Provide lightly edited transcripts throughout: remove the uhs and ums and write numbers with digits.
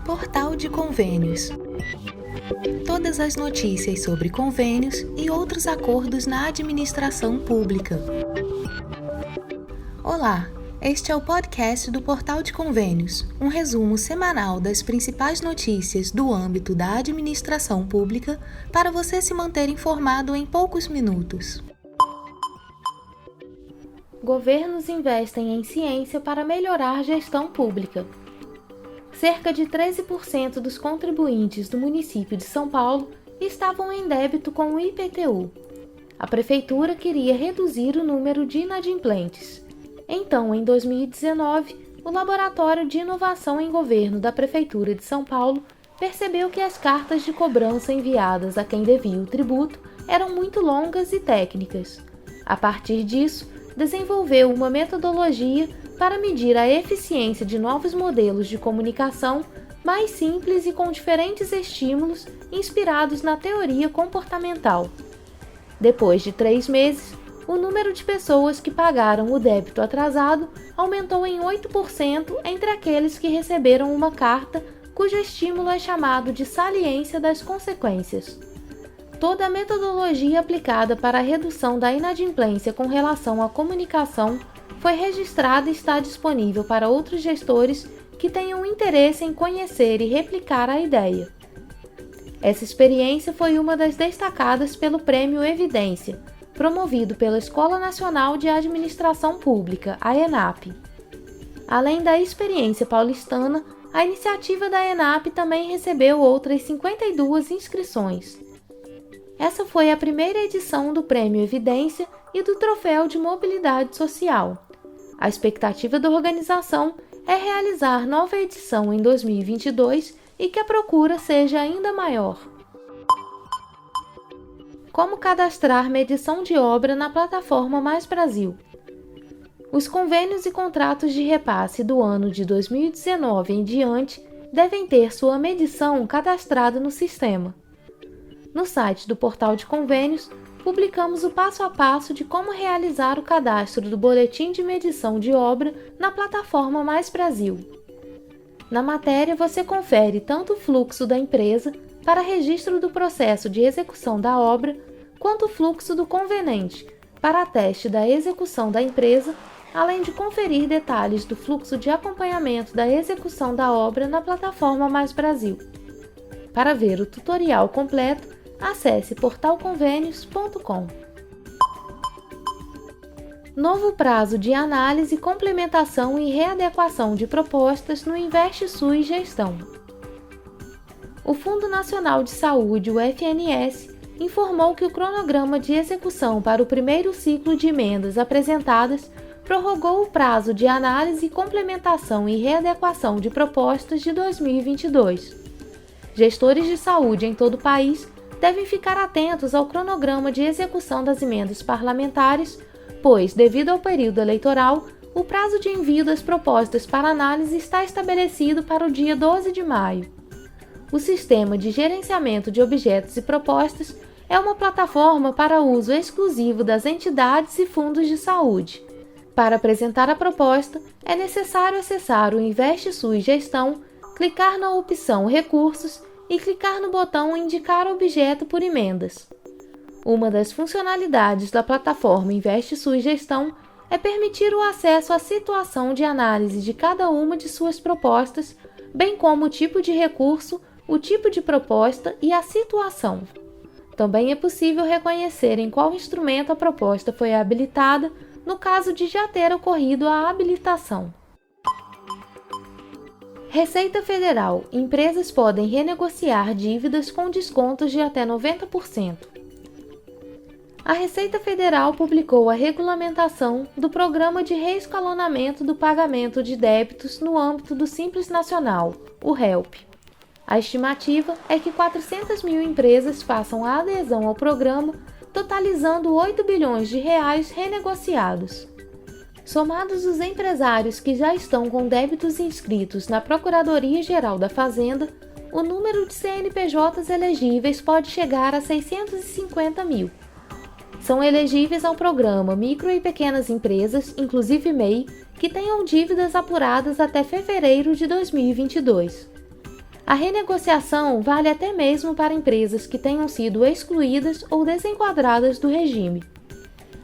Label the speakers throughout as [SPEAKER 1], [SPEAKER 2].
[SPEAKER 1] Portal de Convênios. Todas as notícias sobre convênios e outros acordos na administração pública. Olá, este é o podcast do Portal de Convênios, um resumo semanal das principais notícias do âmbito da administração pública para você se manter informado em poucos minutos. Governos investem em ciência para melhorar gestão pública. Cerca de 13% dos contribuintes do município de São Paulo estavam em débito com o IPTU. A prefeitura queria reduzir o número de inadimplentes. Então, em 2019, o Laboratório de Inovação em Governo da Prefeitura de São Paulo percebeu que as cartas de cobrança enviadas a quem devia o tributo eram muito longas e técnicas. A partir disso, desenvolveu uma metodologia para medir a eficiência de novos modelos de comunicação mais simples e com diferentes estímulos inspirados na teoria comportamental. Depois de 3 meses, o número de pessoas que pagaram o débito atrasado aumentou em 8% entre aqueles que receberam uma carta cujo estímulo é chamado de saliência das consequências. Toda a metodologia aplicada para a redução da inadimplência com relação à comunicação foi registrada e está disponível para outros gestores que tenham interesse em conhecer e replicar a ideia. Essa experiência foi uma das destacadas pelo Prêmio Evidência, promovido pela Escola Nacional de Administração Pública, a ENAP. Além da experiência paulistana, a iniciativa da ENAP também recebeu outras 52 inscrições. Essa foi a primeira edição do Prêmio Evidência e do Troféu de Mobilidade Social. A expectativa da organização é realizar nova edição em 2022 e que a procura seja ainda maior. Como cadastrar medição de obra na plataforma Mais Brasil? Os convênios e contratos de repasse do ano de 2019 em diante devem ter sua medição cadastrada no sistema. No site do Portal de Convênios, publicamos o passo a passo de como realizar o cadastro do Boletim de Medição de Obra na plataforma Mais Brasil. Na matéria, você confere tanto o fluxo da empresa para registro do processo de execução da obra, quanto o fluxo do convenente para ateste da execução da empresa, além de conferir detalhes do fluxo de acompanhamento da execução da obra na plataforma Mais Brasil. Para ver o tutorial completo, acesse portalconvênios.com. Novo prazo de análise, complementação e readequação de propostas no InvestSUS Gestão. O Fundo Nacional de Saúde, o FNS, informou que o cronograma de execução para o primeiro ciclo de emendas apresentadas prorrogou o prazo de análise, complementação e readequação de propostas de 2022. Gestores de saúde em todo o país devem ficar atentos ao cronograma de execução das emendas parlamentares, pois, devido ao período eleitoral, o prazo de envio das propostas para análise está estabelecido para o dia 12 de maio. O Sistema de Gerenciamento de Objetos e Propostas é uma plataforma para uso exclusivo das entidades e fundos de saúde. Para apresentar a proposta, é necessário acessar o InvestSUS Gestão, clicar na opção Recursos e clicar no botão Indicar objeto por emendas. Uma das funcionalidades da plataforma InvestSUS Gestão é permitir o acesso à situação de análise de cada uma de suas propostas, bem como o tipo de recurso, o tipo de proposta e a situação. Também é possível reconhecer em qual instrumento a proposta foi habilitada, no caso de já ter ocorrido a habilitação. Receita Federal. Empresas podem renegociar dívidas com descontos de até 90%. A Receita Federal publicou a regulamentação do Programa de Reescalonamento do Pagamento de Débitos no âmbito do Simples Nacional, o RELP. A estimativa é que 400 mil empresas façam a adesão ao programa, totalizando 8 bilhões de reais renegociados. Somados os empresários que já estão com débitos inscritos na Procuradoria-Geral da Fazenda, o número de CNPJs elegíveis pode chegar a 650 mil. São elegíveis ao programa micro e pequenas empresas, inclusive MEI, que tenham dívidas apuradas até fevereiro de 2022. A renegociação vale até mesmo para empresas que tenham sido excluídas ou desenquadradas do regime.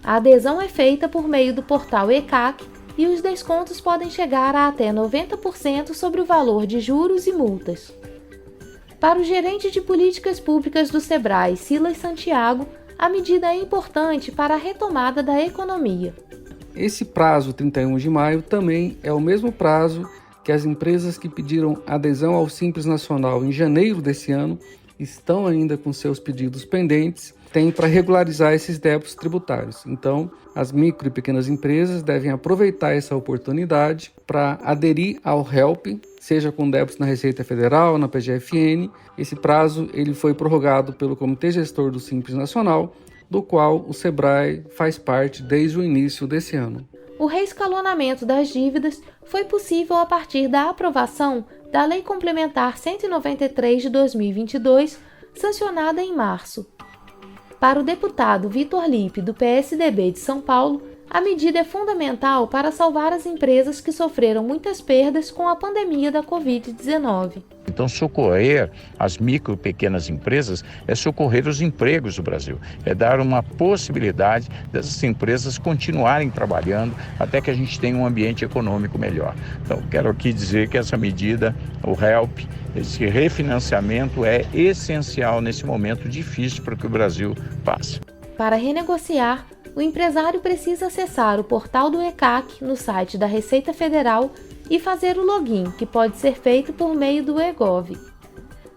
[SPEAKER 1] A adesão é feita por meio do portal ECAC e os descontos podem chegar a até 90% sobre o valor de juros e multas. Para o gerente de políticas públicas do Sebrae, Silas Santiago, a medida é importante para a retomada da economia.
[SPEAKER 2] Esse prazo, 31 de maio, também é o mesmo prazo que as empresas que pediram adesão ao Simples Nacional em janeiro desse ano estão ainda com seus pedidos pendentes, têm para regularizar esses débitos tributários. Então, as micro e pequenas empresas devem aproveitar essa oportunidade para aderir ao HELP, seja com débitos na Receita Federal, na PGFN. Esse prazo ele foi prorrogado pelo Comitê Gestor do Simples Nacional, do qual o Sebrae faz parte desde o início desse ano.
[SPEAKER 1] O reescalonamento das dívidas foi possível a partir da aprovação da Lei Complementar 193 de 2022, sancionada em março. Para o deputado Vitor Lippe, do PSDB de São Paulo, a medida é fundamental para salvar as empresas que sofreram muitas perdas com a pandemia da Covid-19.
[SPEAKER 3] Então, socorrer as micro e pequenas empresas é socorrer os empregos do Brasil, é dar uma possibilidade dessas empresas continuarem trabalhando até que a gente tenha um ambiente econômico melhor. Então, quero aqui dizer que essa medida, o HELP, esse refinanciamento é essencial nesse momento difícil para que o Brasil passe.
[SPEAKER 1] Para renegociar, o empresário precisa acessar o portal do ECAC no site da Receita Federal e fazer o login, que pode ser feito por meio do eGov.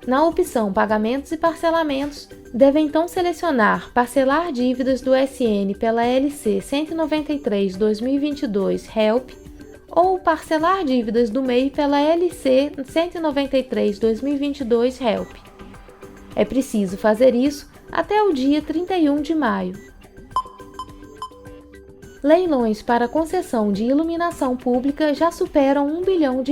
[SPEAKER 1] Na opção Pagamentos e Parcelamentos, deve então selecionar Parcelar dívidas do SN pela LC 193/2022 HELP ou Parcelar dívidas do MEI pela LC 193/2022 HELP. É preciso fazer isso até o dia 31 de maio. Leilões para concessão de iluminação pública já superam R$ 1 bilhão.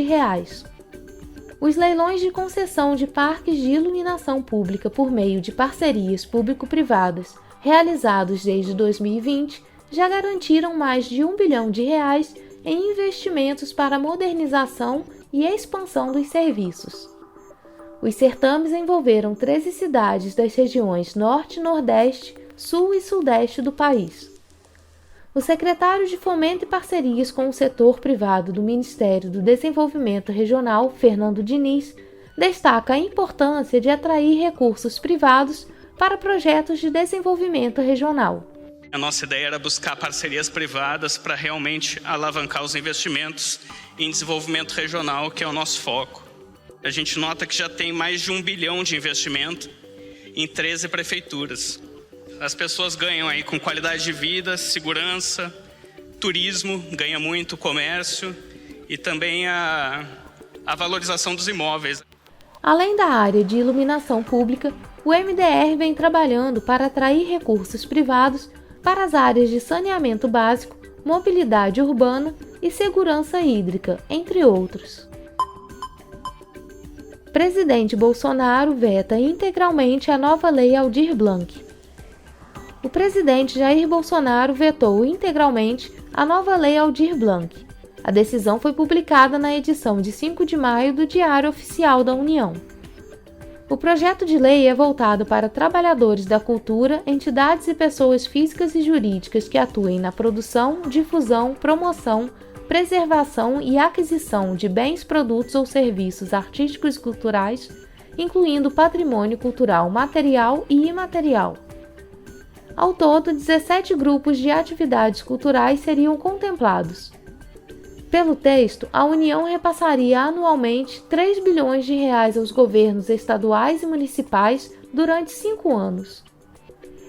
[SPEAKER 1] Os leilões de concessão de parques de iluminação pública por meio de parcerias público-privadas, realizados desde 2020, já garantiram mais de R$ 1 bilhão em investimentos para modernização e expansão dos serviços. Os certames envolveram 13 cidades das regiões Norte, Nordeste, Sul e Sudeste do país. O secretário de Fomento e Parcerias com o Setor Privado do Ministério do Desenvolvimento Regional, Fernando Diniz, destaca a importância de atrair recursos privados para projetos de desenvolvimento regional.
[SPEAKER 4] A nossa ideia era buscar parcerias privadas para realmente alavancar os investimentos em desenvolvimento regional, que é o nosso foco. A gente nota que já tem mais de R$ 1 bilhão de investimento em 13 prefeituras. As pessoas ganham aí com qualidade de vida, segurança, turismo, ganha muito, comércio e também a valorização dos imóveis.
[SPEAKER 1] Além da área de iluminação pública, o MDR vem trabalhando para atrair recursos privados para as áreas de saneamento básico, mobilidade urbana e segurança hídrica, entre outros. Presidente Bolsonaro veta integralmente a nova Lei Aldir Blanc. O presidente Jair Bolsonaro vetou integralmente a nova Lei Aldir Blanc. A decisão foi publicada na edição de 5 de maio do Diário Oficial da União. O projeto de lei é voltado para trabalhadores da cultura, entidades e pessoas físicas e jurídicas que atuem na produção, difusão, promoção, preservação e aquisição de bens, produtos ou serviços artísticos e culturais, incluindo patrimônio cultural material e imaterial. Ao todo, 17 grupos de atividades culturais seriam contemplados. Pelo texto, a União repassaria anualmente R$ 3 bilhões aos governos estaduais e municipais durante 5 anos.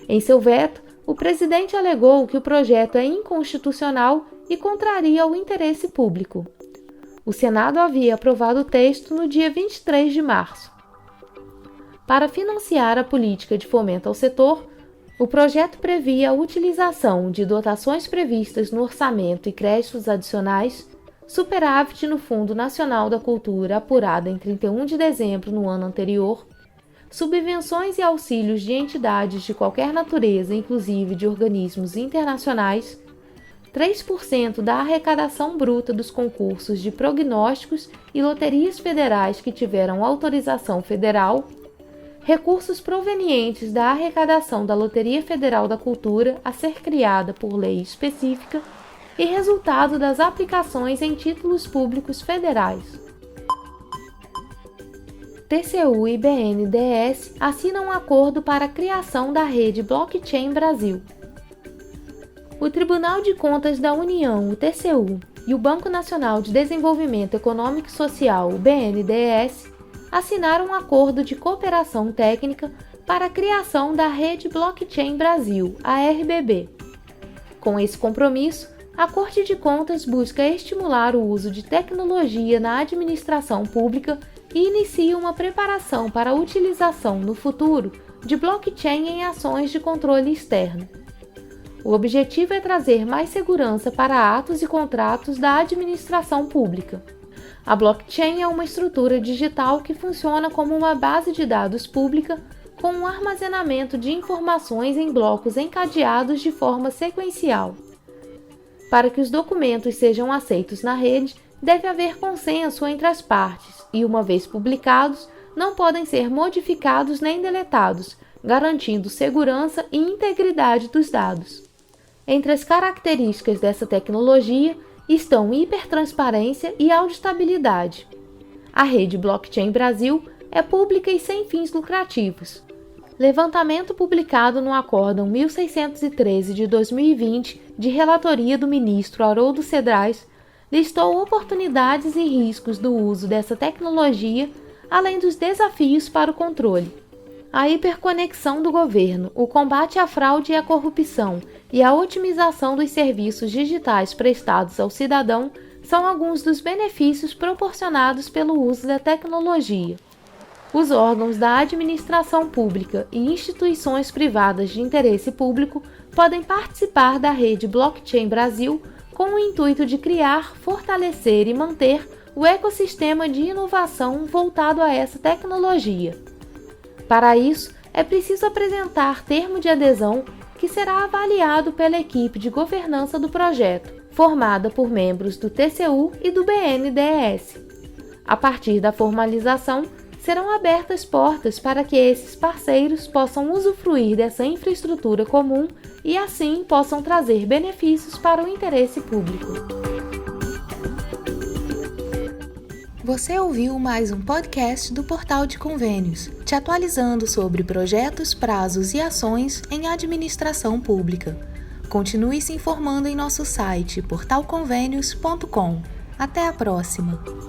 [SPEAKER 1] Em seu veto, o presidente alegou que o projeto é inconstitucional e contraria o interesse público. O Senado havia aprovado o texto no dia 23 de março. Para financiar a política de fomento ao setor, o projeto previa a utilização de dotações previstas no orçamento e créditos adicionais, superávit no Fundo Nacional da Cultura apurada em 31 de dezembro no ano anterior, subvenções e auxílios de entidades de qualquer natureza, inclusive de organismos internacionais, 3% da arrecadação bruta dos concursos de prognósticos e loterias federais que tiveram autorização federal, recursos provenientes da arrecadação da Loteria Federal da Cultura a ser criada por lei específica e resultado das aplicações em títulos públicos federais. TCU e BNDES assinam um acordo para a criação da rede Blockchain Brasil. O Tribunal de Contas da União, o TCU, e o Banco Nacional de Desenvolvimento Econômico e Social, o BNDES, assinaram um acordo de cooperação técnica para a criação da Rede Blockchain Brasil, a RBB. Com esse compromisso, a Corte de Contas busca estimular o uso de tecnologia na administração pública e inicia uma preparação para a utilização no futuro de blockchain em ações de controle externo. O objetivo é trazer mais segurança para atos e contratos da administração pública. A blockchain é uma estrutura digital que funciona como uma base de dados pública com um armazenamento de informações em blocos encadeados de forma sequencial. Para que os documentos sejam aceitos na rede, deve haver consenso entre as partes e, uma vez publicados, não podem ser modificados nem deletados, garantindo segurança e integridade dos dados. Entre as características dessa tecnologia estão hipertransparência e auditabilidade. A rede Blockchain Brasil é pública e sem fins lucrativos. Levantamento publicado no Acórdão 1613 de 2020, de relatoria do ministro Haroldo Cedrais, listou oportunidades e riscos do uso dessa tecnologia, além dos desafios para o controle. A hiperconexão do governo, o combate à fraude e à corrupção e a otimização dos serviços digitais prestados ao cidadão são alguns dos benefícios proporcionados pelo uso da tecnologia. Os órgãos da administração pública e instituições privadas de interesse público podem participar da rede Blockchain Brasil com o intuito de criar, fortalecer e manter o ecossistema de inovação voltado a essa tecnologia. Para isso, é preciso apresentar termo de adesão que será avaliado pela equipe de governança do projeto, formada por membros do TCU e do BNDES. A partir da formalização, serão abertas portas para que esses parceiros possam usufruir dessa infraestrutura comum e, assim, possam trazer benefícios para o interesse público.
[SPEAKER 5] Você ouviu mais um podcast do Portal de Convênios, te atualizando sobre projetos, prazos e ações em administração pública. Continue se informando em nosso site portalconvenios.com. Até a próxima!